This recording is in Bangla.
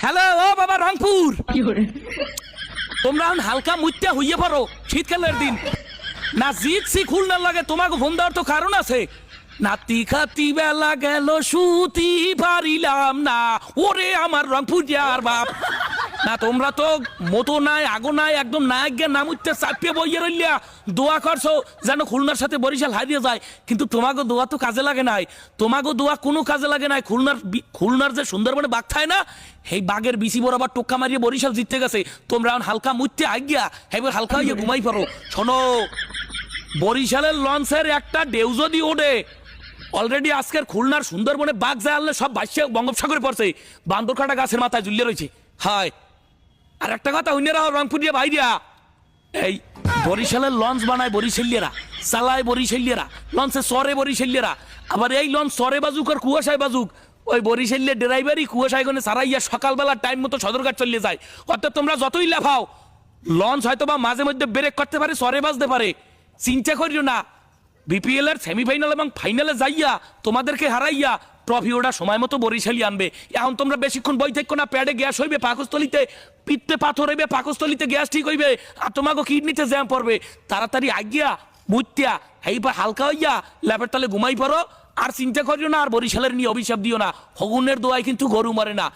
হ্যালো ও বাবা রংপুর, তোমরা হালকা মুইত্যা হইয়ে পারো শীতকালের দিন না। জিতছি খুলনার লাগে তোমাকে ফোন দেওয়ার তো কারণ আছে। নাতি খাতি বেলা গেল সুতি পারিলাম না, ওরে আমার রংপুর যার বাপ। না তোমরা তো মতো নাই আগো নাই, একদম না গিয়ে নাম উঠতে চাপিয়ে বইয়ে রইলিয়া দোয়া করছো যেন খুলনার সাথে বরিশাল হারিয়ে যায়। কিন্তু তোমাকে দোয়া তো কাজে লাগে নাই, তোমাকে দোয়া কোনো কাজে লাগে নাই। খুলনার যে সুন্দরবনে বাঘ থাকে না, সেই বাঘের বিচি বরাবর টোক্কা মারিয়ে বরিশাল জিততে গেছে। তোমরা এখন হালকা মুইতে আগিয়া এবার হালকা হইয়া ঘুমাই পারো। শোনো, বরিশালের লঞ্চের একটা ডেউ যদি ওঠে, অলরেডি আজকের খুলনার সুন্দরবনে বাঘ যায় আনলে সব ভাষ্য বঙ্গোপসাগরে পড়ছে, বান্দরকাটা গাছের মাথায় ঝুলিয়ে রয়েছে। হায়, আর একটা কথা হইনেরা রংপুরিয়া ভাইরিয়া, এই বরিশালের লঞ্চ বানায় বরিশালিয়ারা, চালায় বরিশালিয়ারা, লঞ্চে সরে বরিশালিয়ারা। আবার এই লঞ্চ সরে বাজুক আর কুয়াশায় বাজুক, ওই বরিশালিয়ার ড্রাইভারই কুয়াশায় গনে সারাইয়া সকালবেলা টাইম মতো সদরঘাট চলে যায়। অর্থাৎ তোমরা যতই লাফাও, লঞ্চ হয়তো বা মাঝে মধ্যে ব্রেক করতে পারে, সরে বাজতে পারে। চিন্তা করিও না, বিপিএল এর সেমিফাইনাল এবং ফাইনালে যাইয়া তোমাদেরকে হারাইয়া ট্রফি ওটা সময় মতো বরিশালি আনবে। এখন তোমরা বেশিক্ষণ বই থাকো না, প্যাডে গ্যাস হইবে পাকস্থলিতে, পিত্তে পাথর হইবে পাকস্থলিতে, গ্যাস ঠিক হইবে আর তোমাকে কিডনিতে জ্যাম পড়বে। তাড়াতাড়ি আগিয়া বুঝতিয়া এইবার হালকা হইয়া ল্যাপের তলে ঘুমাই পড়ো। আর চিন্তা করিও না, আর বরিশালের নিয়ে অভিশাপ দিও না। হগুনের দোয়ায় কিন্তু গরু মরে না।